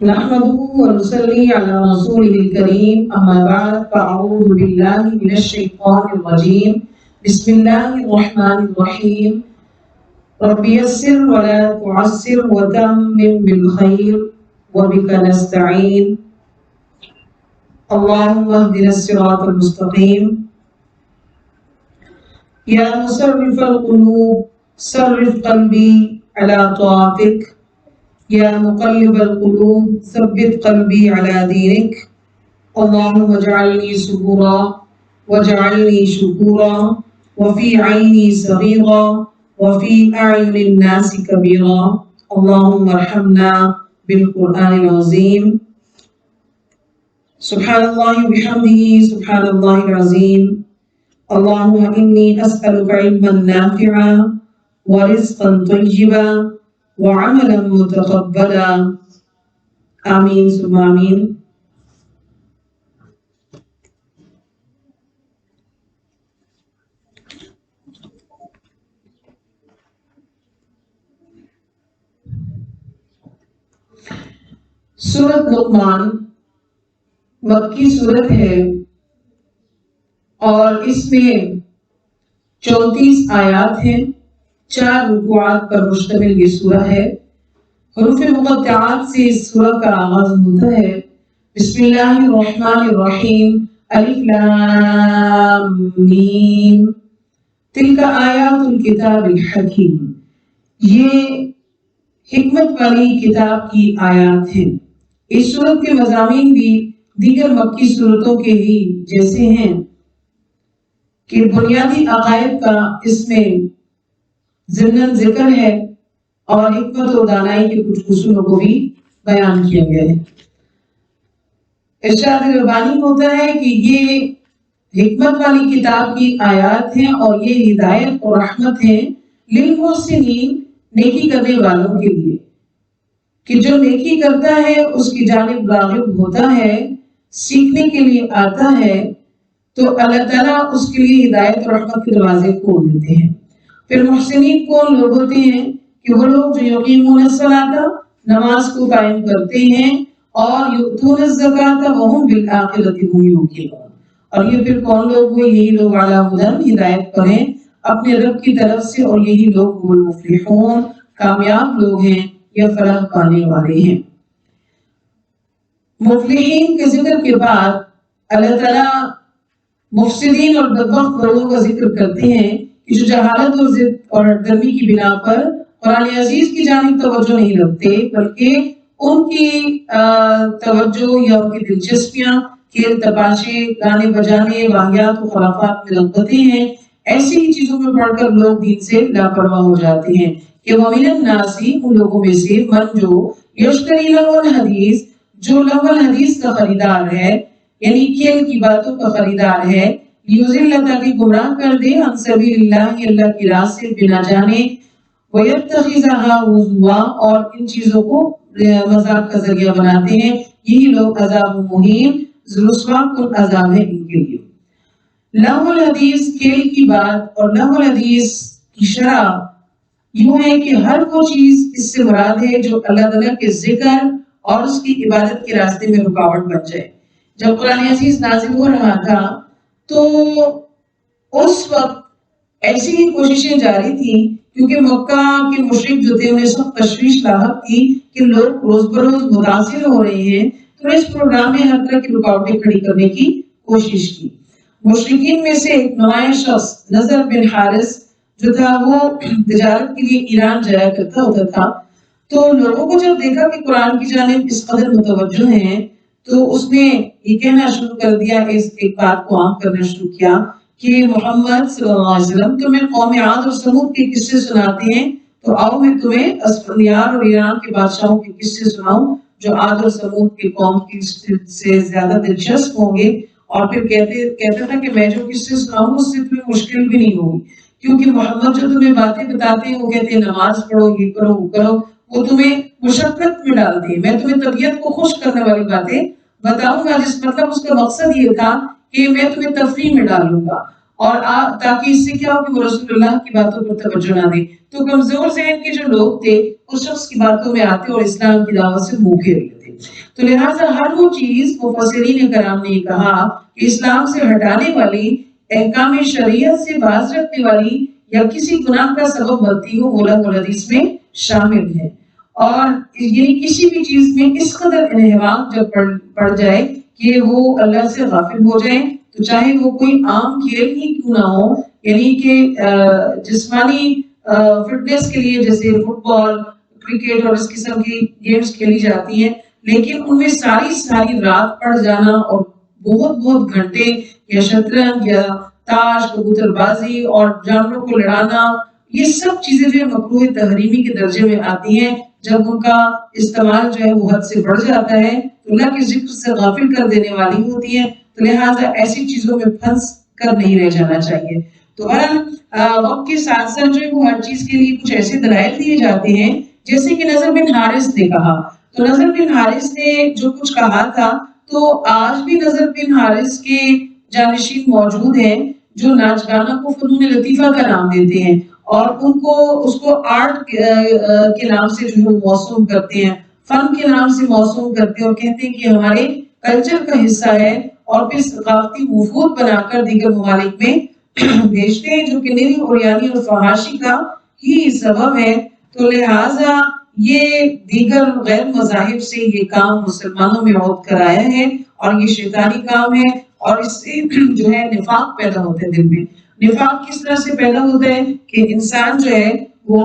نحمده ونصلي على رسوله الكريم أما بعد فأعوذ بالله من الشيطان الرجيم بسم الله الرحمن الرحيم رب يسر ولا تعسر وتمم بالخير وبك نستعين اللهم اهدنا الصراط المستقيم يا مصرف القلوب صرف قلبي على طاعتك يا مقلب القلوب ثبت قلبي على دينك اللهم اجعلني صبورا واجعلني شكورا وفي عيني صغيرا وفي أعين الناس كبيرا اللهم ارحمنا بالقرآن العظيم سبحان الله وبحمده سبحان الله العظيم اللهم إني أسألك علما نافعا ورزقا طيبا وعملا متقبلا آمین ثم آمین۔ سورۃ لقمان مکی سورت ہے اور اس میں 34 آیات ہیں، 4 رکوعات پر مشتمل یہ سورہ ہے۔ حروف مقطعات سے اس سورہ کا آغاز ہوتا ہے۔ بسم اللہ الرحمن الرحیم الف لام میم تلک آیات الکتاب الحکیم، یہ حکمت والی کتاب کی آیات ہیں۔ اس سورت کے مضامین بھی دیگر مکی سورتوں کے ہی جیسے ہیں کہ بنیادی عقائد کا اس میں ضمن ذکر ہے اور حکمت و دانائی کے کچھ اصولوں کو بھی بیان کیا گیا ہے۔ ارشاد ربانی ہوتا ہے کہ یہ حکمت والی کتاب کی آیات ہیں اور یہ ہدایت اور رحمت ہیں للمحسنین، نیکی کرنے والوں کے لیے، کہ جو نیکی کرتا ہے اس کی جانب راغب ہوتا ہے، سیکھنے کے لیے آتا ہے، تو اللہ تعالیٰ اس کے لیے ہدایت اور رحمت کے دروازے کھول دیتے ہیں۔ پھر محسنین کون لوگ ہوتے ہیں؟ کہ وہ لوگ جو یقیمون الصلاۃ، نماز کو قائم کرتے ہیں، اور یؤتون الزکاۃ وہم بالآخرۃ هم یوقنون، اور یہ پھر کون لوگ ہوئے؟ یہی لوگ اعلی ہدی، ہدایت پر ہیں اپنے رب کی طرف سے، اور یہی لوگ هم المفلحون، کامیاب لوگ ہیں یا فلاح پانے والے ہیں۔ مفلحین کے ذکر کے بعد اللہ تعالیٰ مفسدین اور بدبخت لوگوں کا ذکر کرتے ہیں کہ جو جہالت اور ضد اور ہٹ درمی کی بنا پر قرآن عزیز کی جانب توجہ نہیں رکھتے، بلکہ ان کی توجہ یا ان کی دلچسپیاں کھیل تماشے، گانے بجانے، واقعات و خرافات میں رغبتیں ہیں۔ ایسی ہی چیزوں میں پڑھ کر لوگ دین سے لاپرواہ ہو جاتے ہیں۔ کہ وَمِنَ النَّاسِ، ان لوگوں میں سے، من جو یشتری لہو الحدیث، جو لہو الحدیث کا خریدار ہے، یعنی کھیل کی باتوں کا خریدار ہے، لیضل، تاکہ گمراہ کر دے، عن سبیل اللہ، اللہ کی راہ سے بنا جانے، وَيَتَّخِذَهَا هُزُوًا، اور ان چیزوں کو مذاق کا ذریعہ بناتے ہیں، یہی لوگ عذاب مہین، رسوا کن عذاب ہے ان کے لیے۔ لہو الحدیث کھیل کی بات اور لہو الحدیث کی شرح یوں ہے کہ ہر وہ چیز اس سے مراد ہے جو اللہ تعالیٰ کے ذکر اور اس کی عبادت کے راستے میں رکاوٹ بن جائے۔ جب قرآن عزیز نازل ہو رہا تھا تو اس وقت ایسی ہی کوششیں جاری تھیں، کیونکہ مکہ کے مشرک جو تھے انہیں سخت تشویش لاحق تھی کہ لوگ روز بروز متاثر ہو رہے ہیں، تو اس پروگرام میں ہر طرح کی رکاوٹیں کھڑی کرنے کی کوشش کی۔ مشرکین میں سے ایک نمایاں شخص نضر بن حارث جو تھا، وہ تجارت کے لیے ایران جایا کرتا ہوتا تھا، تو لوگوں کو جب دیکھا کہ قرآن کی جانب اس قدر متوجہ ہیں، تو اس نے یہ کہنا شروع کر دیا، اس ایک بات کو عام کرنا شروع کیا کہ محمد صلی اللہ علیہ وسلم تمہیں قوم عاد اور ثمود کے قصے سناتے ہیں، تو آؤ میں تمہیں اسفندیار اور ایران کے بادشاہوں کے قصے سناؤں جو عاد اور ثمود کی قوم کی سے زیادہ دلچسپ ہوں گے۔ اور پھر کہتا تھا کہ میں جو قصے سناؤں اس سے تمہیں مشکل بھی نہیں ہوگی، کیونکہ محمد جو تمہیں باتیں بتاتے ہیں وہ کہتے ہیں نماز پڑھو، یہ کرو، وہ کرو، وہ تمہیں مشقت میں ڈالتے ہیں۔ میں تمہیں طبیعت کو خوش کرنے والی باتیں بتاؤں گا، جس مطلب اس کا مقصد یہ تھا کہ میں تمہیں تفریح میں ڈالوں گا، اور تاکہ اس سے کیا ہو کہ وہ رسول اللہ کی باتوں پر توجہ نہ دیں۔ تو کمزور ذہن کے جو لوگ تھے اس شخص کی باتوں میں آتے اور اسلام کی دعوت سے منہ پھیر لیتے۔ تو لہٰذا ہر وہ چیز مفسرین کرام نے کہا کہ اسلام سے ہٹانے والی، احکام شریعت سے باز رکھنے والی یا کسی گناہ کا سبب بنتی ہو، وہ لغو الحدیث میں شامل ہے۔ اور یعنی کسی بھی چیز میں اس قدر انہمام جب پڑ جائے کہ وہ اللہ سے غافل ہو جائے، تو چاہے وہ کوئی عام کھیل ہی کیوں نہ ہو، یعنی کہ جسمانی فٹنس کے لیے جیسے فٹ بال، کرکٹ اور اس قسم کی گیمز کھیلی جاتی ہیں، لیکن ان میں ساری رات پڑ جانا اور بہت گھنٹے یا شطرنج یا تاش، کبوتر بازی اور جانوروں کو لڑانا، یہ سب چیزیں جو مکروہ تحریمی کے درجے میں آتی ہیں، جب ان کا استعمال جو ہے وہ حد سے بڑھ جاتا ہے تو اللہ کے ذکر سے غافل کر دینے والی ہوتی ہیں، تو لہٰذا ایسی چیزوں میں پھنس کر نہیں رہ جانا چاہیے۔ تو وقت کے ساتھ ساتھ جو ہے وہ ہر چیز کے لیے کچھ ایسے دلائل دیے جاتے ہیں، جیسے کہ نضر بن حارث نے کہا، تو نضر بن حارث نے جو کچھ کہا تھا، تو آج بھی نضر بن حارث کے جانشین موجود ہیں جو ناچ گانا کو فنون لطیفہ کا نام دیتے ہیں، اور اس کو آرٹ کے نام سے جو موسوم کرتے ہیں، فن کے نام سے موسوم کرتے ہیں، اور کہتے ہیں کہ ہمارے کلچر کا حصہ ہے، اور پھر ثقافتی وفود بنا کر دیگر ممالک میں بھیجتے ہیں، جو کہ نیری اوریانی اور فحاشی کا ہی سبب ہے۔ تو لہٰذا یہ دیگر غیر مذاہب سے یہ کام مسلمانوں میں عہد کرایا ہے، اور یہ شیطانی کام ہے، اور اس سے جو ہے نفاق پیدا ہوتے ہیں دل میں۔ نفاق کس طرح سے پیدا ہوتا ہے کہ انسان جو ہے وہ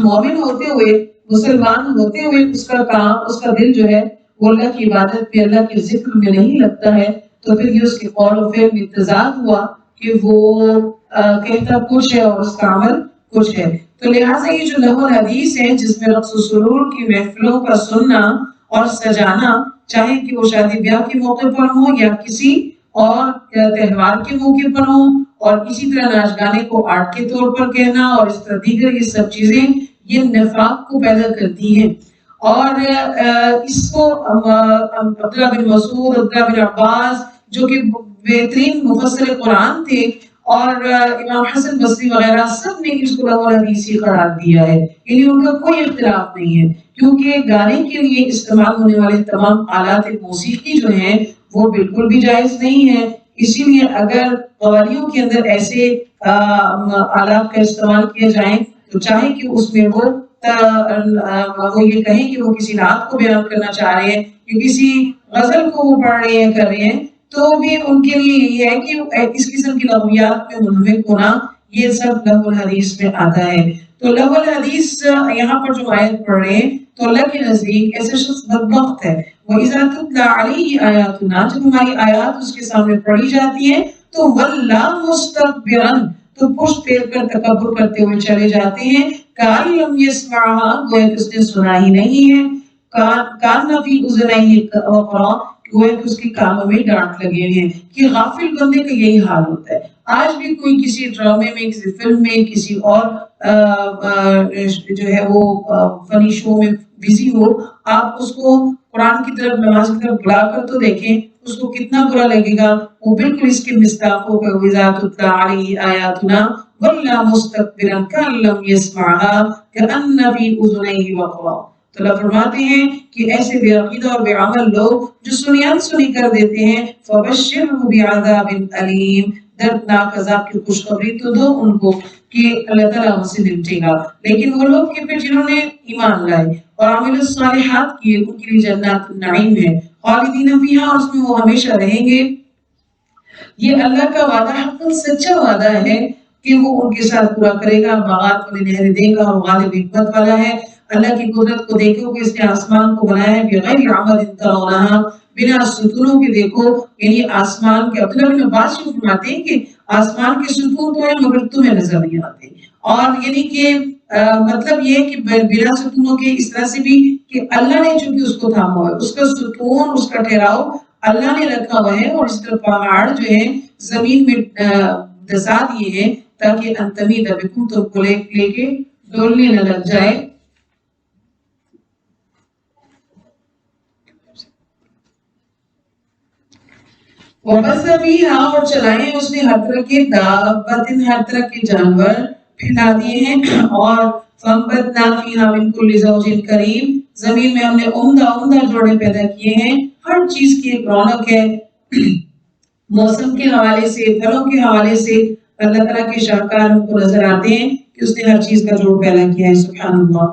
مومن ہوتے ہوئے، مسلمان ہوتے ہوئے اس کا دل جو ہے وہ اللہ کی عبادت میں، اللہ کے ذکر میں نہیں لگتا ہے، تو پھر یہ اس کے قول و فعل میں تضاد ہوا کہ وہ کہتا کچھ ہے اور اس کا عمل کچھ ہے۔ تو لہٰذا یہ جو لغو الحدیث ہے، جس میں رقص و سرور کی محفلوں کا سننا اور سجانا، چاہے کہ وہ شادی بیاہ کے موقع پر ہو یا کسی اور تہوار کے موقع پر ہو، اور اسی طرح ناچ گانے کو آرٹ کے طور پر کہنا اور اس طرح دیگر یہ سب چیزیں یہ نفاق کو پیدا کرتی ہیں۔ اور اس کو عبداللہ بن مسعود، عبداللہ بن عباس جو کہ بہترین مفسر قرآن تھے، اور امام حسن بصری وغیرہ، سب نے اس کو لغو الحدیث قرار دیا ہے، یعنی ان کا کوئی اختلاف نہیں ہے، کیونکہ گانے کے لیے استعمال ہونے والے تمام آلات موسیقی جو ہیں وہ بالکل بھی جائز نہیں ہے۔ اسی لیے اگر قوالیوں کے اندر ایسے آلات کا استعمال کیا جائیں تو چاہے کہ اس میں وہ یہ کہیں کہ وہ کسی نعت کو بیان کرنا چاہ رہے ہیں یا کسی غزل کو وہ پڑھ رہے ہیں کر رہے ہیں، تو بھی ان کے لیے یہ ہے کہ اس قسم کی لغویات میں منہمک ہونا یہ سب لغو الحدیث میں آتا ہے۔ تو لغو الحدیث یہاں پر جو آیت پڑھ رہے ہیں تو اللہ کے نزدیک ایسے شخص بدبخت ہے۔ وَإِذَا تُتْلَى عَلَيْهِ آيَاتُنَا، جب ہماری آیات اس کے سامنے پڑھی جاتی ہیں تو وَلَّى مُسْتَكْبِرًا، تو پشت پھیر کر تکبر کرتے ہوئے چلے جاتے ہیں، كَأَن لَّمْ يَسْمَعْهَا، گویا کہ اس نے سنا ہی نہیں ہے، كَأَنَّ فِي أُذُنَيْهِ وَقْرًا، گویا کہ اس کے کانوں میں ڈانٹ لگے ہیں، کہ غافل بندے کا یہی حال ہوتا ہے۔ آج بھی کوئی کسی ڈرامے میں، کسی فلم میں، کسی اور جو ہے وہ فنی شو میں بزی ہو، آپ اس کو قرآن کی طرف، نماز کی طرف بلا کر تو دیکھیں، اس کو کتنا برا لگے گا۔ وہ بالکل اس کے مصداق ہوگا، وَإِذَا تُتْلَى عَلَيْهِ آيَاتُنَا وَلَّى مُسْتَكْبِرًا كَأَن لَّمْ يَسْمَعْهَا كَأَنَّ فِي أُذُنَيْهِ وَقْرًا۔ تو اللہ فرماتے ہیں کہ ایسے بے عقیدہ اور بے عمل لوگ جو سنیان سنی کر دیتے ہیں، فَبَشِّرْهُ بِعَذَابٍ أَلِيمٍ، دردناک عذاب کی خوشخبری تو دو ان کو کہ اللہ تعالیٰ ان سے نمٹے گا۔ لیکن وہ لوگ کہ پھر جنہوں نے ایمان لائے اور عامل الصالحات کیے، ان کے لیے جنات النعیم ہے، خالدین فیہا، اور اس میں وہ ہمیشہ رہیں گے۔ یہ اللہ کا وعدہ حقاً سچا وعدہ ہے کہ وہ ان کے ساتھ پورا کرے گا، باغات والی نہریں دے گا، اور غالب حکمت والا ہے۔ اللہ کی قدرت کو دیکھو کہ اس نے آسمان کو بنایا ہے بغیر عمد ترونہا، بنا ستونوں کے، دیکھو یعنی آسمان کے، عبداللہ بن عباس کو فرماتے ہیں کہ آسمان کے ستون تو ہیں مگر تمہیں نظر نہیں آتے، اور یعنی کہ مطلب یہ کہ بنا ستونوں کے اس طرح سے بھی کہ اللہ نے چونکہ اس کو تھاما ہوا ہے، اس کا ستون، اس کا ٹھہراؤ اللہ نے رکھا ہوا ہے، اور اس طرح پہاڑ جو ہے زمین میں دسا دیے ہیں تاکہ انتمید بکم، تم کو لے کے ڈولنے نہ لگ جائے۔ وَبَثَّ فِيهَا، اور چلائے اس نے ہر طرح کے دابت، ہر طرح کے جانور پھیلا دیے ہیں، اور فَأَنبَتْنَا فِيهَا مِن كُلِّ زَوْجٍ كَرِيمٍ، زمین میں ہم نے عمدہ جوڑے پیدا کیے ہیں. ہر چیز کی ایک رونق ہے. موسم کے حوالے سے، پھلوں کے حوالے سے اللہ تعالیٰ کے شاہکار ہم کو نظر آتے ہیں کہ اس نے ہر چیز کا جوڑ پیدا کیا ہے. سبحان اللہ.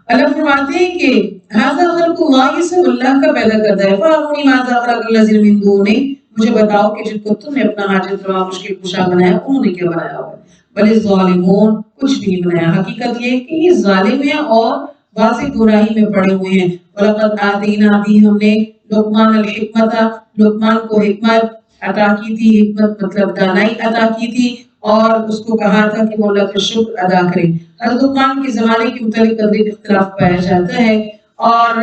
اللہ فرماتے ہیں کہ ھذا خلق اللہ، یہ سب اللہ کا پیدا کرتا ہے. فارونی ماذا خلق الذین من دونہ، مجھے بتاؤ کہ جن کو تم نے اپنا حاجت روا مشکل کشا بنایا انہوں نے کیا بنایا ہوا ہے. بل الظالمون، کچھ بھی نہیں بنایا. حقیقت یہ کہ یہ ظالم ہیں اور واضح گناہی میں پڑے ہوئے ہیں. وَلَقَدْ آتَيْنَا، دی ہم نے لقمان الحکمت، لقمان کو حکمت عطا کی تھی. حکمت مطلب دانائی عطا کی تھی اور اس کو کہا تھا کہ وہ اللہ کا شکر ادا کرے. حضرت لقمان کے زمانے کے متعلق قدر اختلاف پایا جاتا ہے اور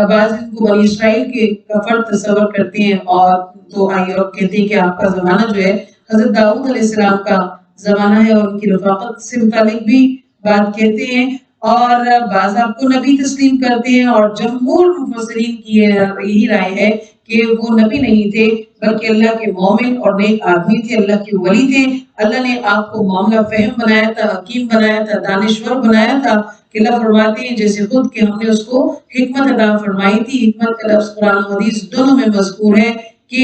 بعض ان کو بنی اسرائیل کے فرد تصور کرتے ہیں اور تو آئیے اور کہتے ہیں کہ آپ کا زمانہ جو ہے حضرت داؤد علیہ السلام کا زمانہ ہے اور ان کی رفاقت سے متعلق بھی بات کہتے ہیں اور بعض آپ کو نبی تسلیم کرتے ہیں. اور جمہور مفسرین کی یہی رائے ہے کہ وہ نبی نہیں تھے بلکہ اللہ کے مومن اور نیک آدمی تھے، اللہ کے ولی تھے. اللہ نے آپ کو معاملہ فہم بنایا تھا، حکیم بنایا تھا، دانشور بنایا تھا. کہ اللہ فرماتے ہیں جیسے خود کہ ہم نے اس کو حکمت عطا فرمائی تھی. حکمت کا لفظ قرآن و حدیث دونوں میں مذکور ہے کہ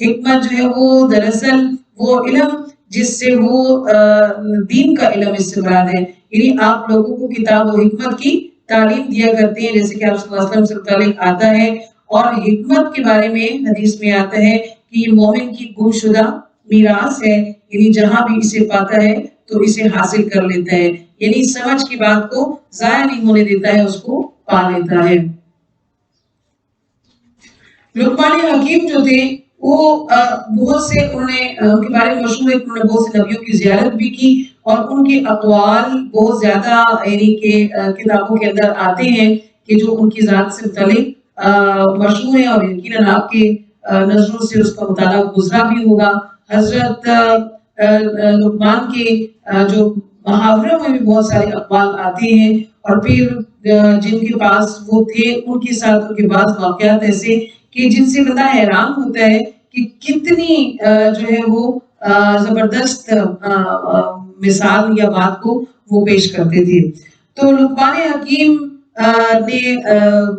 حکمت جو ہے وہ دراصل وہ علم جس سے وہ دین کا علم اس سے مراد ہے. یعنی آپ لوگوں کو کتاب و حکمت کی تعلیم دیا کرتے ہیں جیسے کہ آپ صلی اللہ علیہ وسلم سے متعلق آتا ہے. اور حکمت کے بارے میں حدیث میں آتا ہے کہ یہ مومن کی گم شدہ میراث ہے، یعنی جہاں بھی اسے پاتا ہے تو اسے حاصل کر لیتا ہے، یعنی سمجھ کی بات کو ضائع نہیں ہونے دیتا ہے، اس کو پا لیتا ہے. لقمان حکیم جو تھے وہ بہت سے انہوں نے ان کے بارے میں مشہور ہے کہ انہوں نے بہت سے نبیوں کی زیارت بھی کی اور ان کے اقوال بہت زیادہ یعنی کہ کتابوں کے اندر آتے ہیں کہ جو ان کی ذات سے متعلق مشہور ہیں اور یقیناً آپ کے نظروں سے اس کا مطالعہ گزرا بھی ہوگا. حضرت لقمان کے جو محاوروں میں بھی بہت سارے اقوال آتے ہیں اور پھر جن کے پاس وہ تھے ان کے ساتھ ان کے بعض واقعات ایسے کہ جن سے بندہ حیران ہوتا ہے کہ کتنی جو ہے وہ زبردست مثال یا بات کو وہ پیش کرتے تھے. تو لقمان حکیم نے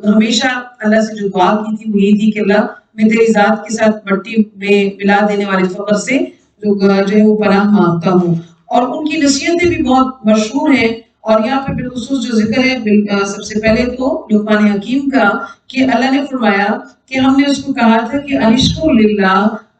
ہمیشہ اللہ سے جو دعا کی تھی وہ یہی تھی کہ اللہ میں تیری ذات کے ساتھ مٹی میں ملا دینے والے فقر سے جو ہے وہ پناہ مانگتا ہوں. اور ان کی نصیحتیں بھی بہت مشہور ہیں اور یہاں پہ بالخصوص جو ذکر ہے سب سے پہلے تو لقمان حکیم کا کہ اللہ نے فرمایا کہ ہم نے اس کو کہا تھا کہ انشکر للہ،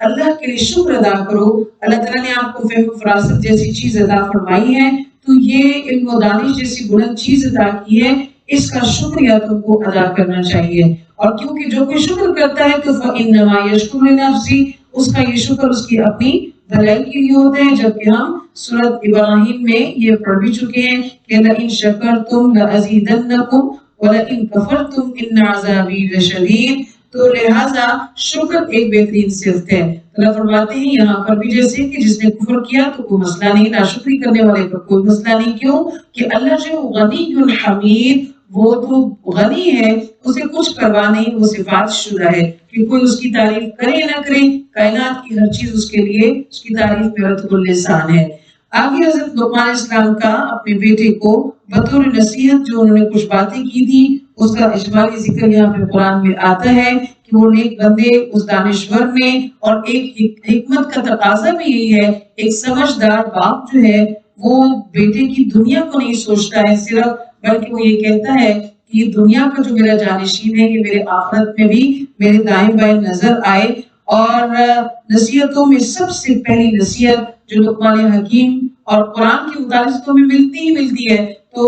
اللہ کے لیے شکر ادا کرو. اللہ تعالیٰ نے آپ کو فہم و فراست جیسی چیز عطا فرمائی ہے تو یہ علم و دانش جیسی بلند چیز عطا کی ہے، اس کا شکریہ تم کو ادا کرنا چاہیے. اور کیونکہ جو کوئی شکر کرتا ہے تو فَإِنَّمَا يَشْكُرُ لِنَفْسِهِ، اس کا یہ شکر اس کی اپنی بھلائی کے لیے ہوتا ہے. جبکہ ہم سورۃ ابراہیم میں یہ پڑھ بھی چکے ہیں کہ لَئِن شَكَرْتُمْ لَأَزِيدَنَّكُمْ وَلَئِن كَفَرْتُمْ إِنَّ عَذَابِي لَشَدِيدٌ. تو لہٰذا شکر ایک بہترین صفت ہے. اللہ فرماتے ہیں یہاں پر بھی جیسے کہ جس نے کفر کیا تو کوئی مسئلہ نہیں، ناشکری کرنے والے پر کوئی مسئلہ نہیں. کیوں کہ اللہ جو غنی حمید، وہ تو غنی ہے، اسے کچھ پرواہ نہیں، وہ صفات شدہ ہے کہ کوئی اس کی تعریف کرے یا نہ کرے، کائنات کی ہر چیز اس کے لیے اس کی تعریف میں رتب اللسان ہے. آگے حضرت لقمان اسلام کا اپنے بیٹے کو بطور نصیحت جو انہوں نے کچھ باتیں کی تھی اس کا اجمالی ذکر یہاں پہ قرآن میں آتا ہے کہ وہ نیک بندے اس دانشور نے، اور ایک حکمت کا تقاضا بھی یہی ہے، ایک سمجھدار باپ جو ہے وہ بیٹے کی دنیا کو نہیں سوچتا ہے صرف، بلکہ وہ یہ کہتا ہے کہ یہ دنیا کا جو میرا جانشین ہے یہ میرے آخرت میں بھی میرے دائیں بائیں نظر آئے. اور نصیحتوں میں سب سے پہلی نصیحت جو لقمان حکیم اور قرآن کی مدارسوں میں ملتی ہے. تو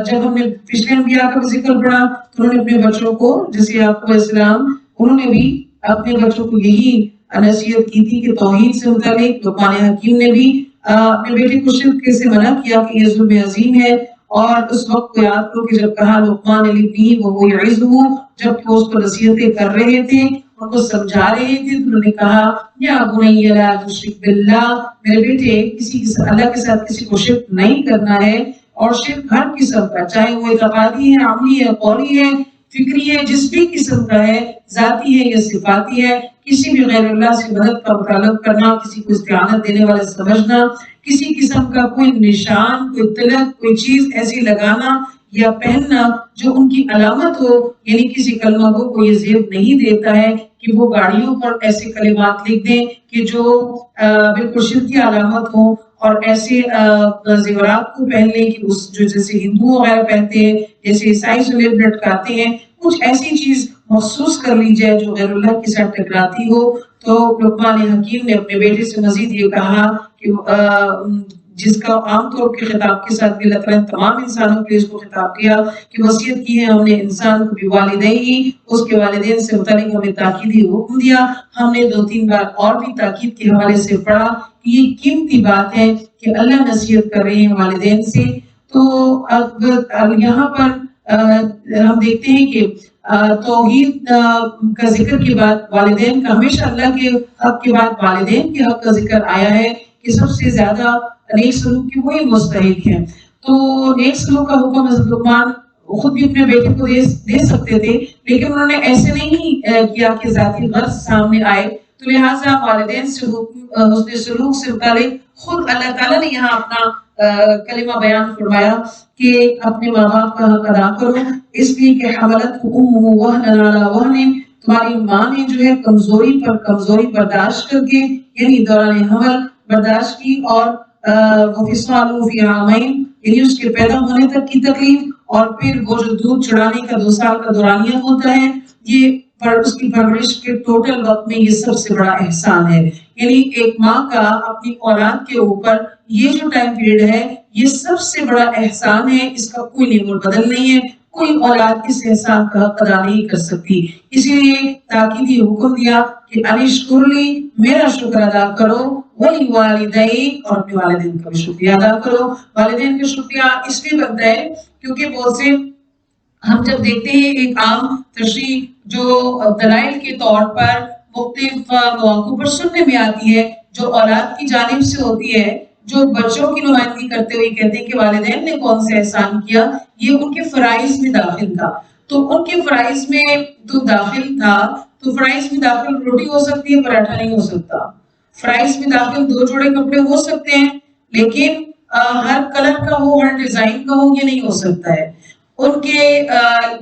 جب ہم نے پچھلے انبیاء کا ذکر پڑھا تو انہوں نے اپنے بچوں کو، جیسے یعقوب علیہ السلام، انہوں نے بھی اپنے بچوں کو یہی نصیحت کی تھی کہ توحید سے متعلق. لقمان حکیم نے بھی اپنے بیٹے کو شرک سے منع کیا کہ یہ ظلم عظیم ہے. اور اس وقت کو یاد کرو کہ جب کہا لقمان لابنہ وہو یعظہ، جب کہ اس کو نصیحتیں کر رہے تھے، ان کو سمجھا رہے تھے، تو انہوں نے کہا یا بنی لا تشرک باللہ، میرے بیٹے اللہ کے ساتھ کسی کو شرک نہیں کرنا ہے. اور شرک ہر قسم کا، چاہے وہ اعتقادی ہے، عملی ہے، قولی ہے، فکری ہے، جس بھی قسم کا ہے، ذاتی ہے یا صفاتی ہے، کسی بھی غیر اللہ سے مدد کا مطالبہ کرنا، کسی کو استعانت دینے والے سمجھنا، کسی قسم کا کوئی نشان، کوئی تلک، کوئی چیز ایسی لگانا یا پہننا جو ان کی علامت ہو، یعنی کسی کلمہ گو کو یہ زیب نہیں دیتا ہے کہ وہ گاڑیوں پر ایسے کلمات لکھ دیں کہ جو بالکل شرک کی علامت ہوں، اور ایسے زیورات کو پہن لیں کہ اس جو جیسے ہندو وغیرہ پہنتے ہیں، جیسے عیسائی جلیب لٹکاتے ہیں، کچھ ایسی چیز مخصوص کر لی جائے جو غیر اللہ کے ساتھ ٹکراتی ہو۔ تو لقمان حکیم نے اپنے بیٹے سے مزید یہ کہا کہ جس کا عام طور کے خطاب کے ساتھ بھی اللہ تعالیٰ نے تمام انسانوں کے لیے اس کو خطاب کیا کہ وصیت کی ہے ہم نے انسان کو بھی والدین اس کے والدین سے متعلق ہمیں تاکیدی حکم دیا۔ ہم نے 2-3 بار اور بھی تاکید کے حوالے سے پڑھا کہ یہ قیمتی بات ہے کہ اللہ نصیحت کر رہے ہیں والدین سے۔ تو اب یہاں پر ہم دیکھتے ہیں کہ توحید کا ذکر کے بعد والدین کا ہمیشہ اللہ کے حق کے بعد والدین کے حق کا ذکر آیا ہے کہ سب سے زیادہ نیک سلوک کے وہی مستحق ہیں۔ تو نیک سلوک کا حکم حضرت لقمان خود بھی اپنے بیٹے کو دے سکتے تھے، لیکن انہوں نے ایسے نہیں کیا کہ ذاتی غرض سامنے آئے، تو لہٰذا والدین سے حسن سلوک سے متعلق خود اللہ تعالیٰ نے یہاں اپنا کلمہ بیان فرمایا کہ اپنے ماں باپ کا حق ادا کرو، اس لیے کہ حملت امہ وہن علی وہن، تمہاری ماں نے جو ہے کمزوری پر کمزوری برداشت کر کے، یعنی دوران حمل برداشت کی، اور وفصالہ فی عامین، یعنی اس کے پیدا ہونے تک کی تکلیف، اور پھر وہ جو دودھ چڑھانے کا 2 سال کا دورانیہ ہوتا ہے، یہ اس کی پرورش کے ٹوٹل وقت میں یہ سب سے بڑا احسان ہے۔ یعنی ایک ماں کا اپنی اولاد کے اوپر یہ جو ٹائم پیریڈ ہے یہ سب سے بڑا احسان ہے، اس کا کوئی نعمت بدل نہیں ہے، کوئی اولاد اس احسان کا حق ادا نہیں کر سکتی۔ اسی لیے تاکیدی حکم دیا کہ انشکر لی، میرا شکر ادا کرو، ولی والدین، اور اپنے والدین کا بھی شکریہ ادا کرو۔ والدین کا شکریہ اس لیے بنتا ہے کیونکہ بہت سے ہم جب دیکھتے ہیں ایک عام تشریح جو دلائل کے طور پر مختلف مواقع پر سننے میں آتی ہے، جو اولاد کی جانب سے ہوتی ہے، جو بچوں کی نمائندگی کرتے ہوئے کہتے ہیں کہ والدین نے کون سے احسان کیا، یہ ان کے فرائض میں داخل تھا۔ تو ان کے فرائض میں تو داخل تھا، تو فرائض میں داخل روٹی ہو سکتی ہے، پراٹھا نہیں ہو سکتا۔ فرائض میں داخل 2 جوڑے کپڑے ہو سکتے ہیں، لیکن ہر کلر کا ہو، ہر ڈیزائن کا ہو، یہ نہیں ہو سکتا ہے۔ ان کے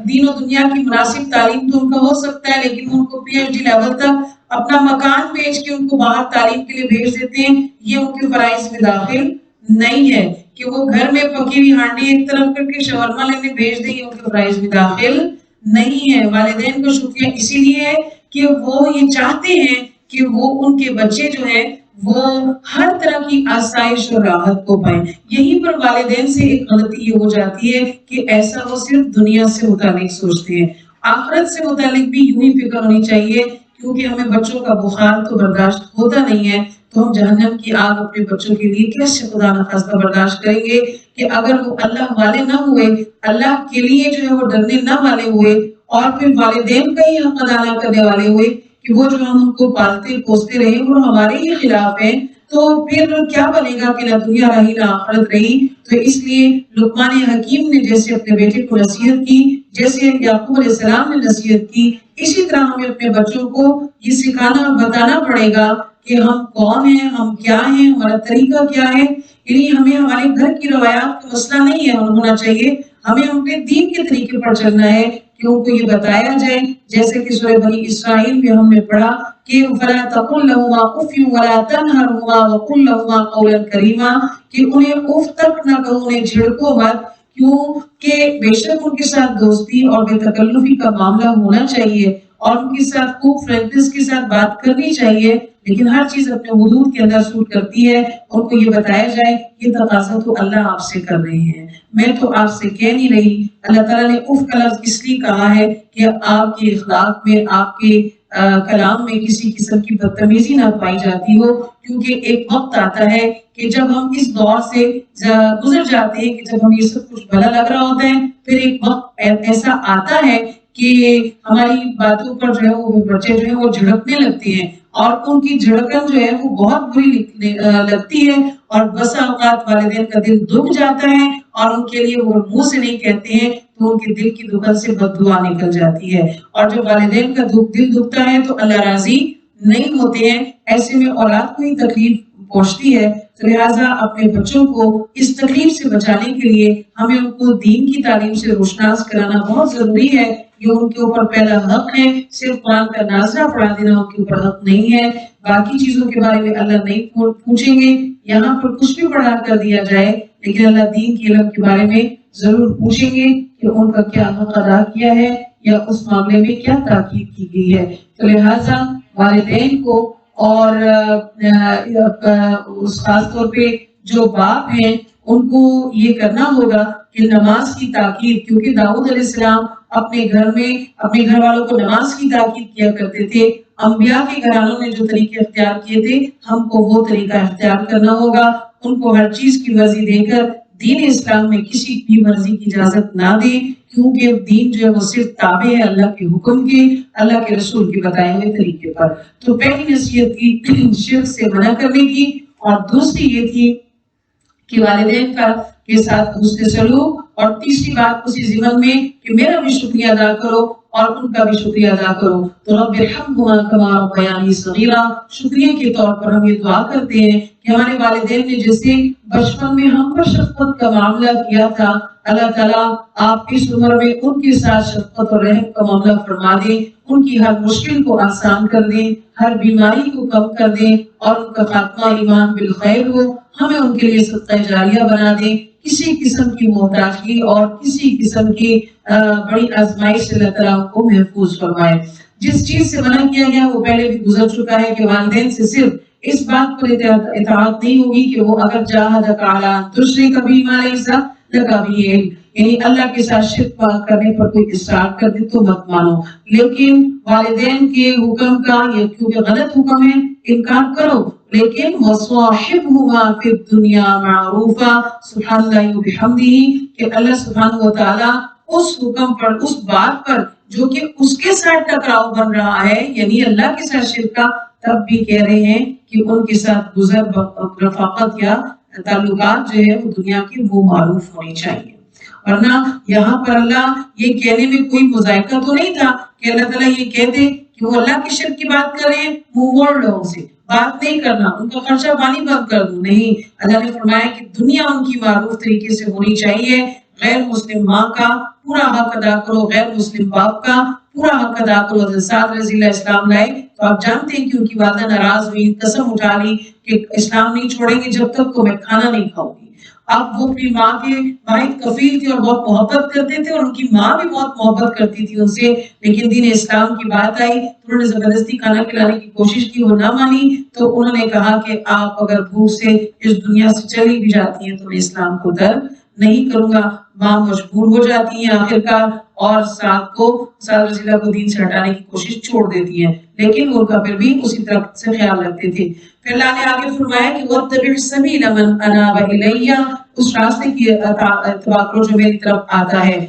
دین و دنیا کی مناسب تعلیم تو ان کا ہو سکتا ہے، لیکن ان کو PhD لیول تک اپنا مکان بیچ کے ان کو باہر تعلیم کے لیے بھیج دیتے ہیں، یہ ان کے فرائض میں داخل نہیں ہے۔ کہ وہ گھر میں پکی ہوئی ہانڈی ایک طرف کر کے شاورما لینے بھیج دیں، یہ ان کے فرائض میں داخل نہیں ہے۔ والدین کا شکریہ اسی لیے ہے کہ وہ یہ چاہتے ہیں کہ وہ ان کے بچے جو ہیں وہ ہر طرح کی آسائش اور راحت کو پائیں۔ یہیں پر والدین سے ایک غلطی یہ ہو جاتی ہے کہ ایسا وہ صرف دنیا سے متعلق سوچتے ہیں، آخرت سے متعلق بھی یوں ہی فکر ہونی چاہیے، کیونکہ ہمیں بچوں کا بخار تو برداشت ہوتا نہیں ہے، تو ہم جہنم کی آگ اپنے بچوں کے لیے کیسے خدا نخواستہ برداشت کریں گے کہ اگر وہ اللہ والے نہ ہوئے، اللہ کے لیے جو ہے وہ ڈرنے نہ والے ہوئے، اور پھر والدین کا ہی حق ادا نہ کرنے والے ہوئے کہ وہ جو ہم ان کو پالتے پوستے رہے وہ ہمارے ہی خلاف ہیں، تو پھر کیا بنے گا کہ نہ دنیا رہی نہ آخرت رہی۔ تو اس لیے لقمان حکیم نے جیسے اپنے بیٹے کو نصیحت کی، جیسے یعقوب علیہ السلام نے نصیحت کی، اسی طرح ہمیں اپنے بچوں کو یہ سکھانا اور بتانا پڑے گا کہ ہم کون ہیں، ہم کیا ہیں، ہمارا طریقہ کیا ہے۔ یعنی ہمیں ہمارے گھر کی روایات کا مسئلہ نہیں ہے ہونا چاہیے، ہمیں اپنے دین کے طریقے پر چلنا ہے کہ ان کو یہ بتایا جائے، جیسے کہ سورہ بنی اسرائیل میں ہم نے پڑھا کہ فَلَا تَقُلْ لَهُمَا أُفٍّ وَلَا تَنْهَرْهُمَا وَقُلْ لَهُمَا قَوْلًا كَرِيمًا، کہ انہیں اف تک نہ کہو، انہیں جھڑکو مت، کیوں کہ بے شک ان کے ساتھ دوستی اور بے تکلفی کا معاملہ ہونا چاہیے، اور ان کے ساتھ خوب فرینکنس کے ساتھ بات کرنی چاہیے، لیکن ہر چیز اپنے حدود کے اندر سوٹ کرتی ہے۔ ان کو یہ بتایا جائے یہ تقاضا تو اللہ آپ سے کر رہے ہیں، میں تو آپ سے کہہ نہیں رہی۔ اللہ تعالیٰ نے اف کا لفظ اس لیے کہا ہے کہ آپ کے اخلاق میں، آپ کے کلام میں کسی قسم کی بدتمیزی نہ پائی جاتی ہو، کیونکہ ایک وقت آتا ہے کہ جب ہم اس دور سے گزر جاتے ہیں کہ جب ہم یہ سب کچھ بھلا لگ رہا ہوتا ہے، پھر ایک وقت ایسا آتا ہے کہ ہماری باتوں پر جو ہے وہ بچے جو ہے وہ جھڑکنے لگتے ہیں، اور ان کی جھڑکن جو ہے وہ بہت بری لگتی ہے، اور بسا اوقات والدین کا دل دکھ جاتا ہے، اور ان کے لیے وہ منہ سے نہیں کہتے ہیں تو ان کے دل کی دکان سے بد دعا نکل جاتی ہے، اور جب والدین کا دل دکھتا ہے تو اللہ راضی نہیں ہوتے ہیں۔ ایسے میں اولاد کو ہی تکلیف پہنچتی ہے. تو لہٰذا اپنے بچوں کو اس تکلیف سے بچانے کے لیے ہمیں ان کو دین کی تعلیم سے روشناس کرانا بہت ضروری ہے. یہ ان کے اوپر پہلا حق ہے. صرف قرآن کا ناظرہ پڑھا دینا ان کے اوپر حق نہیں ہے. باقی چیزوں کے بارے میں اللہ نہیں پوچھیں گے. یہاں پر کچھ بھی پڑھا کر دیا جائے لیکن اللہ دین کے علم کے بارے میں ضرور پوچھیں گے کہ ان کا کیا حق ادا کیا ہے یا اس معاملے میں کیا تاکید کی گئی ہے. تو لہٰذا والدین کو اور خاص طور پہ جو باپ ہیں ان کو یہ کرنا ہوگا کہ نماز کی تاکید، کیونکہ داؤد علیہ السلام اپنے گھر میں اپنے گھر والوں کو نماز کی تاکید کیا کرتے تھے. انبیاء کے گھرانوں نے جو طریقے اختیار کیے تھے ہم کو وہ طریقہ اختیار کرنا ہوگا. ان کو ہر چیز کی مرضی دے کر دین اسلام میں کسی کی مرضی کی اجازت نہ دیں، کیونکہ دین جو ہے وہ صرف تابع ہے اللہ کے حکم کے، اللہ کے رسول کے بتائے ہوئے طریقے پر. تو پہلی نصیحت کی شرک سے منع کرنے کی، اور دوسری یہ تھی کہ والدین کے ساتھ حسن سلوک، اور تیسری بات اسی ضمن میں کہ میرا بھی شکریہ ادا کرو اور ان کا بھی شکریہ ادا کرو. تو رب ارحمہما کما ربیانی صغیرا، شکریہ کے طور پر ہم یہ دعا کرتے ہیں کہ ہمارے والدین نے جیسے بچپن میں ہم پر شفقت کا معاملہ کیا تھا، اللہ تعالیٰ آپ اس عمر میں ان کے ساتھ شفقت اور رحم کا معاملہ فرما دیں، ان کی ہر مشکل کو آسان کر دیں، ہر بیماری کو کم کر دیں، اور ان کا خاتمہ ایمان بالخیر ہو. ہمیں ان کے لیے صدقہ جاریہ بنا دیں. کسی قسم کی محتاجی اور کسی قسم کی بڑی آزمائش سے اللہ تعالیٰ کو محفوظ فرمائے. جس چیز سے منع کیا گیا وہ پہلے بھی گزر چکا ہے کہ والدین سے صرف اس بات پر اطاعت نہیں ہوگی کہ وہ اگر جاہدک علی ان تشرک بی ما لیس لک بہ علم، یعنی اللہ کے ساتھ شرک کرنے پر کوئی اصرار کر دے تو مت مانو، لیکن والدین کے حکم کا یہ کیونکہ غلط حکم ہے انکار کرو. لیکن وَصَاحِبْهُمَا فِي الدُّنْيَا مَعْرُوفًا، سبحان اللہ وبحمدہ، کہ اللہ سبحانہ وتعالیٰ اس حکم پر، اس بات پر جو کہ اس کے ساتھ ٹکراؤ بن رہا ہے، یعنی اللہ کے ساتھ شرک کا، تب بھی کہہ رہے ہیں کہ ان کے ساتھ گزر رفاقت یا تعلقات جو ہے وہ دنیا کے وہ معروف ہونی چاہیے. ورنہ یہاں پر اللہ یہ کہنے میں کوئی مذائقہ تو نہیں تھا کہ اللہ تعالیٰ یہ کہہ دے کہ وہ اللہ کی شرک کی بات کر رہے ہیں، منہ موڑ لوگوں سے بات نہیں کرنا، ان کا خرچہ پانی بند کر دوں. نہیں، اللہ نے فرمایا کہ دنیا ان کی معروف طریقے سے ہونی چاہیے. غیر مسلم ماں کا پورا حق ادا کرو، غیر مسلم باپ کا پورا حق ادا کرو. حضرت سعد رضی اللہ اسلام لائے تو آپ جانتے ہیں کہ ان کی والدہ ناراض ہوئی، قسم اٹھا لی کہ اسلام نہیں چھوڑیں گے جب تک تو میں کھانا نہیں کھاؤں گی. اب وہ اپنی ماں کے واحد کفیل تھے اور بہت محبت کرتے تھے، اور ان کی ماں بھی بہت محبت کرتی تھی ان سے، لیکن دین اسلام کی بات آئی تو انہوں نے زبردستی کھانا کھلانے کی کوشش کی، وہ نہ مانی. تو انہوں نے کہا کہ آپ اگر بھوک سے اس دنیا سے چلی بھی جاتی ہیں تو میں اسلام کو ترک نہیں کروں گا. ماں مجبور ہو جاتی ہیں آخرکار، اور سعد رضی اللہ کو دین سے ہٹانے کی کوشش چھوڑ دیتی ہیں، لیکن وہ کا پھر بھی اسی طرح سے خیال رکھتے تھے. پھر اللہ نے آگے فرمایا کہ وَاتَّبِعْ سَبِيلَ مَنْ أَنَابَ إِلَيَّ، اس راستے کی اتباع کرو جو میری طرف آتا ہے،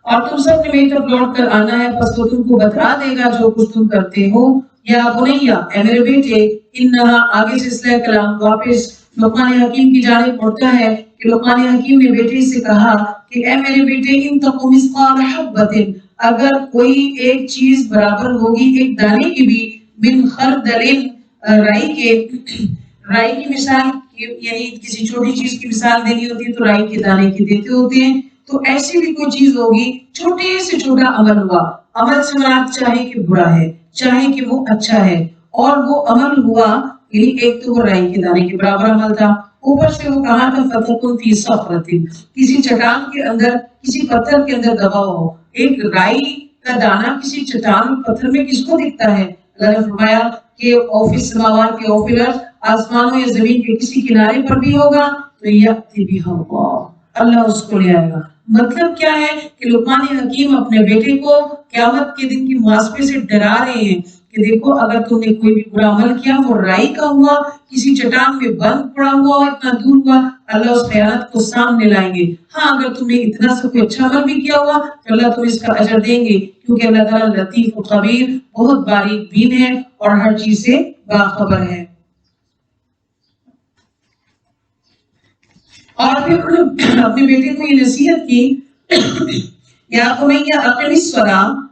اور تم سب نے میری طرف لوٹ کر آنا ہے، پس وہ تم کو بتا دے گا جو کچھ تم کرتے ہو. یا بنیا، اے میرے بیٹے، انہا، آگے سلسلہ کلام واپس لقمان حکیم کی جانب پڑھتا ہے کہ لقمان حکیم نے بیٹے سے کہا کہ اے میرے بیٹے، ان تک مثقال حبۃ، اگر کوئی ایک چیز برابر ہوگی ایک دانے کی بھی، من خردل، رائی کی مثال، یعنی کسی چھوٹی چیز کی مثال دینی ہوتی ہے تو رائی کے دانے کی دیتے ہوتے ہیں. تو ایسی بھی کوئی چیز ہوگی، چھوٹے سے چھوٹا عمل ہوا، عمل سے مراد چاہے کہ برا ہے چاہے کہ وہ اچھا ہے، اور وہ عمل ہوا، یعنی ایک تو وہ رائی کے دانے کے برابر عمل تھا، اوپر سے وہ کہا تھا فتکن فی صخرۃ، کسی چٹان کے اندر، کسی پتھر کے اندر دبا ہو. ایک رائی کا دانہ کسی چٹان پتھر میں کس کو دکھتا ہے؟ اللہ نے فرمایا کہ اوفی السماوات کے اوفی الارض، آسمانوں یا زمین کے کسی کنارے پر بھی ہوگا تو یأتی بہ اللہ اس کو لے آئے گا. مطلب کیا ہے کہ لقمان حکیم اپنے بیٹے کو قیامت کے دن کی محاسبے سے ڈرا رہے ہیں کہ دیکھو اگر تم نے کوئی بھی برا عمل کیا، وہ رائی کا ہوا، کسی چٹان میں بند پڑا ہوا، اتنا دور ہوا، اللہ اس خیانت کو سامنے لائیں گے. ہاں اگر تم نے اتنا سا کوئی اچھا عمل بھی کیا ہوا تو اللہ تمہیں اس کا اجر دیں گے، کیونکہ اللہ تعالیٰ لطیف و خبیر، بہت باریک بین ہے اور ہر چیز سے باخبر ہے. اور پھر اپنے بیٹے کو یہ نصیحت کی یا بنیا اقم الصلاۃ،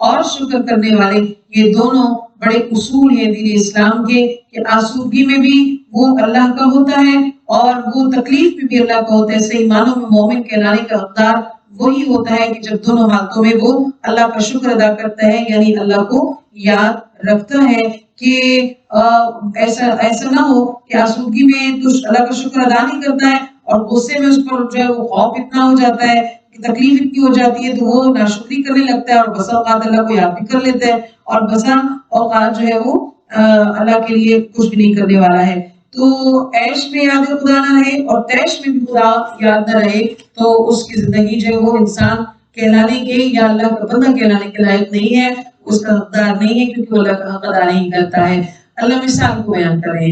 اور شکر کرنے والے، یہ دونوں بڑے اصول ہیں دین اسلام کے کہ آسودگی میں بھی وہ اللہ کا ہوتا ہے اور وہ تکلیف میں بھی اللہ کا ہوتا ہے۔ صحیح معنوں میں مومن کہلانے کا حقدار وہی ہوتا ہے کہ جب دونوں حالتوں میں وہ اللہ کا شکر ادا کرتا ہے، یعنی اللہ کو یاد رکھتا ہے کہ ایسا نہ ہو کہ آسودگی میں تو اللہ کا شکر ادا نہیں کرتا ہے اور غصے میں اس پر جو ہے وہ خوف اتنا ہو جاتا ہے کہ تکلیف اتنی ہو جاتی ہے تو وہ ناشکری کرنے لگتا ہے اور بسا اوقات اللہ کو یاد بھی کر لیتا ہے اور بسا اوقات جو ہے وہ اللہ کے لیے کچھ بھی نہیں کرنے والا ہے۔ تو عیش میں یاد خدا نہ رہے اور تیش میں بھی خدا یاد نہ رہے تو اس کی زندگی جو ہے وہ انسان کہلانے کے یا اللہ کا بندہ کہلانے کے لائق نہیں ہے، اس کا حقدار نہیں ہے، کیونکہ وہ اللہ کا حق ادا نہیں کرتا ہے۔ اللہ مثال کو بیان کریں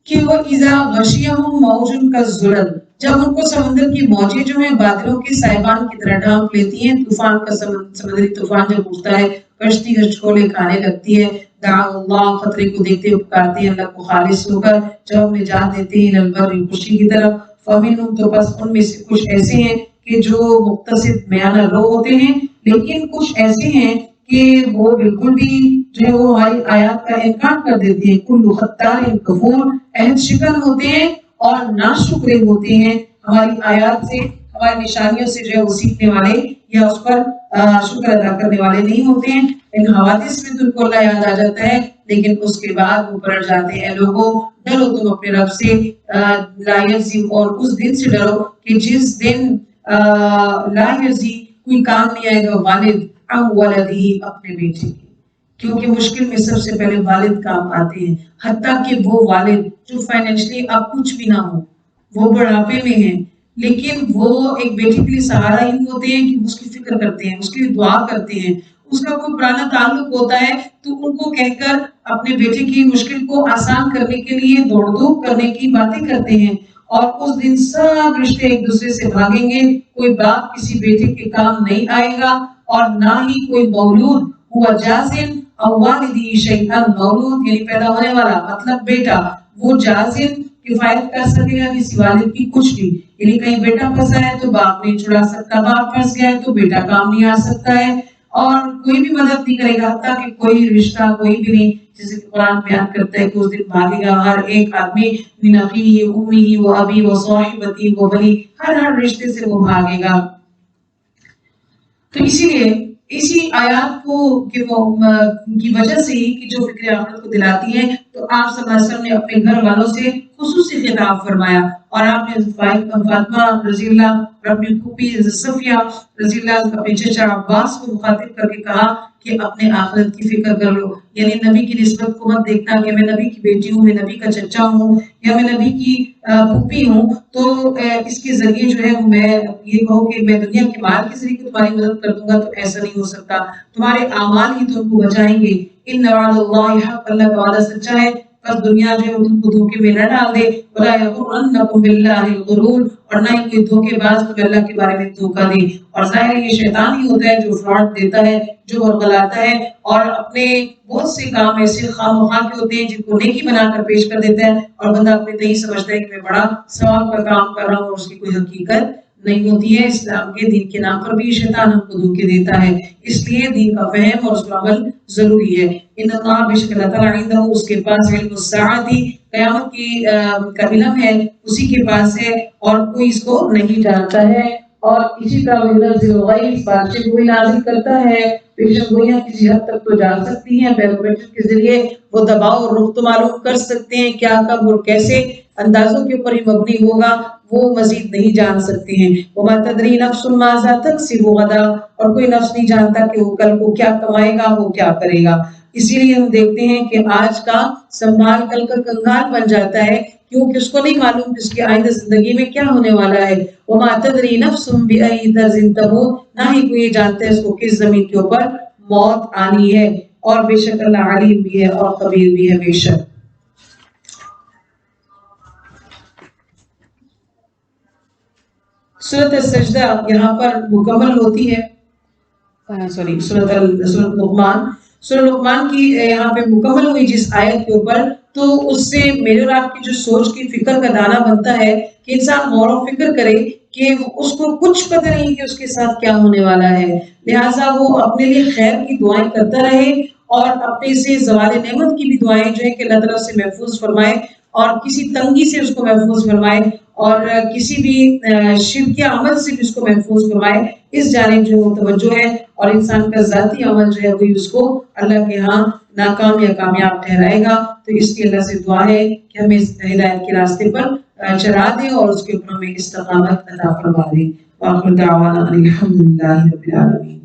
کہ وہ اذا غشیہم موج کالظلل، جب ان کو سمندر کی موجیں جو ہیں بادلوں کے سائبان کی طرح ڈھانپ لیتی ہیں، طوفان کا سمندری طوفان جب اٹھتا ہے، کشتی کا چھولے کھانے لگتی ہے، دعوا اللہ، خطرے کو دیکھتے ہوئے پکارتے ہیں اللہ کو خالص ہو کر، جب ہم نجات دیتے ہیں البر، خوشی کی طرف، فمنہم، تو بس ان میں سے کچھ ایسے ہیں کہ جو مقتصد میانہ رو ہوتے ہیں، لیکن کچھ ایسے ہیں کہ وہ بالکل بھی جو ہے وہ ہماری آیات کا انکار کر دیتے ہیں، کل خطار کفور، عہد شکن ہوتے ہیں اور ناشکرے ہوتے ہیں، ہماری آیات سے، ہماری نشانیوں سے جو ہے وہ سیکھنے والے یا اس پر شکر ادا کرنے والے نہیں ہوتے ہیں۔ ان حوادث میں تو ان کو اللہ یاد آ جاتا ہے لیکن اس کے بعد وہ پلٹ جاتے ہیں۔ لوگوں ڈرو تم اپنے رب سے، لا یجزی، اور اس دن سے ڈرو کہ جس دن لا یجزی، کوئی کام نہیں آئے گا والد عن ولدہ، اپنے بیٹے کی، کیونکہ مشکل میں سب سے پہلے والد کام آتے ہیں، حتیٰ کہ وہ والد جو فائنینشلی اب کچھ بھی نہ ہو، وہ بڑھاپے میں ہیں لیکن وہ ایک بیٹی کے لیے سہارا ہی ہوتے ہیں کہ اس کی فکر کرتے ہیں، اس کے لیے دعا کرتے ہیں، اس کا کوئی پرانا تعلق ہوتا ہے تو ان کو کہہ کر اپنے بیٹے کی مشکل کو آسان کرنے کے لیے دوڑ دھوپ کرنے کی باتیں کرتے ہیں، اور اس دن سب رشتے ایک دوسرے سے بھاگیں گے، کوئی باپ کسی بیٹے کے کام نہیں آئے گا اور نہ ہی کوئی مولود ہوا جازن او والدی شیئا، مولود یعنی پیدا ہونے والا مطلب بیٹا، وہ جازن کفایت کر سکے گا کسی والد کی کچھ بھی، یعنی کہیں بیٹا پھنسا ہے تو باپ نہیں چھڑا سکتا، باپ پھنس گیا ہے تو بیٹا کام نہیں آ سکتا ہے، اور کوئی بھی مدد نہیں کرے گا، حتیٰ کہ کوئی رشتہ کوئی بھی نہیں، جیسے کہ قرآن بیان کرتا ہے کہ اس دن بھاگے گا ہر ایک آدمی من اخیہ امہ و ابی و صاحبتی و بنی، ہر رشتے سے وہ بھاگے گا۔ تو اسی لیے اسی آیات کو کی وجہ سے ہی کہ جو فکر آخرت کو دلاتی ہے، تو آپ صلی اللہ علیہ وسلم نے اپنے گھر والوں سے خصوصی خطاب فرمایا اور آپ نے فاطمہ رضی اللہ اور اپنی پھوپھی صفیہ رضی اللہ، اپنے چچا عباس کو مخاطب کر کے کہا کہ اپنے آخرت کی فکر کر لو، یعنی نبی کی نسبت کو مت دیکھنا کہ میں نبی کی بیٹی ہوں، میں نبی کا چچا ہوں یا میں نبی کی پھوپھی ہوں تو اس کے ذریعے جو ہے میں یہ کہوں کہ میں دنیا کے مال کے ذریعے تمہاری مدد کر دوں گا، تو ایسا نہیں ہو سکتا، تمہارے اعمال ہی تم کو بچائیں گے۔ ان وعد اللہ حق، اللہ کا وعدہ سچا ہے، بس دنیا جو ہے تم کو دھوکے میں نہ ڈال دے، ولا یغرنکم باللہ الغرور، اور نہ ہی کوئی دھوکے باز تمہیں اللہ کے بارے میں دھوکہ دے، اور ظاہر یہ شیطان ہی ہوتا ہے جو فراڈ دیتا ہے، جو ورغلاتا ہے اور اپنے بہت سے کام ایسے خواہ کے ہوتے ہیں جن کو نیکی بنا کر پیش کر دیتا ہے اور بندہ اپنے تئیں سمجھتا ہے کہ میں بڑا ثواب کا کام کر رہا ہوں اور اس کی کوئی حقیقت نہیں ہوتی ہے۔ اسلام کے دین کے نام پر بھی شیطان ہم کو دھوکے دیتا ہے، اس لیے دین کا فہم اور اس کا عمل ضروری ہے۔ ان اللہ، بے شک اللہ تعالیٰ عنده، اس کے پاس علم الساعۃ، قیامت کی کا علم ہے، اسی کے پاس ہے اور کوئی اس کو نہیں جانتا ہے، اور اسی طرح منزل الغیث، بارشیں کوئی نازل کرتا ہے، بے شک گوئیاں کسی حد تک تو جان سکتی ہیں، بیرومیٹر کے ذریعے وہ دباؤ اور رخ تو معلوم کر سکتے ہیں، کیا کب اور کیسے اندازوں کے اوپر ہی مبنی ہوگا وہ مزید نہیں جان سکتے ہیں۔ وما تدری نفس ماذا تکسب غدا، اور کوئی نفس نہیں جانتا کہ وہ کل کو کیا کمائے گا، وہ کیا کرے گا۔ اسی لیے ہم دیکھتے ہیں کہ آج کا سنبھال کل کا کنگال بن جاتا ہے، کیونکہ اس کو نہیں معلوم کہ اس کی آئندہ زندگی میں کیا ہونے والا ہے۔ وما تدری نفس بأي ارض تموت، نہ ہی کوئی جانتا ہے اس کو کس زمین کے اوپر موت آنی ہے، اور بے شک اللہ علیم بھی ہے اور خبیر بھی ہے بے شک۔ سورۃ السجدہ یہاں پر مکمل ہوتی ہے، سورۃ لقمان کی یہاں پہ مکمل ہوئی جس آیت کے اوپر، تو اس سے میرے اور آپ کی جو سوچ کی فکر کا دانہ بنتا ہے کہ انسان غور و فکر کرے کہ اس کو کچھ پتہ نہیں کہ اس کے ساتھ کیا ہونے والا ہے، لہٰذا وہ اپنے لیے خیر کی دعائیں کرتا رہے اور اپنے سے زوال نعمت کی بھی دعائیں جو ہے کہ اللہ تعالیٰ سے محفوظ فرمائے اور کسی تنگی سے اس کو محفوظ فرمائے اور کسی بھی شرک عمل سے بھی اس کو محفوظ فرمائے، اس جانب جو ہے توجہ ہے، اور انسان کا ذاتی عمل جو ہے وہی اس کو اللہ کے ہاں ناکام یا کامیاب ٹھہرائے گا۔ تو اس لیے اللہ سے دعا ہے کہ ہمیں اس ہدایت کے راستے پر چلا دے اور اس کے اوپر ہمیں استقامت عطا فرما دے۔ وآخر دعوانا الحمدللہ رب العالمین۔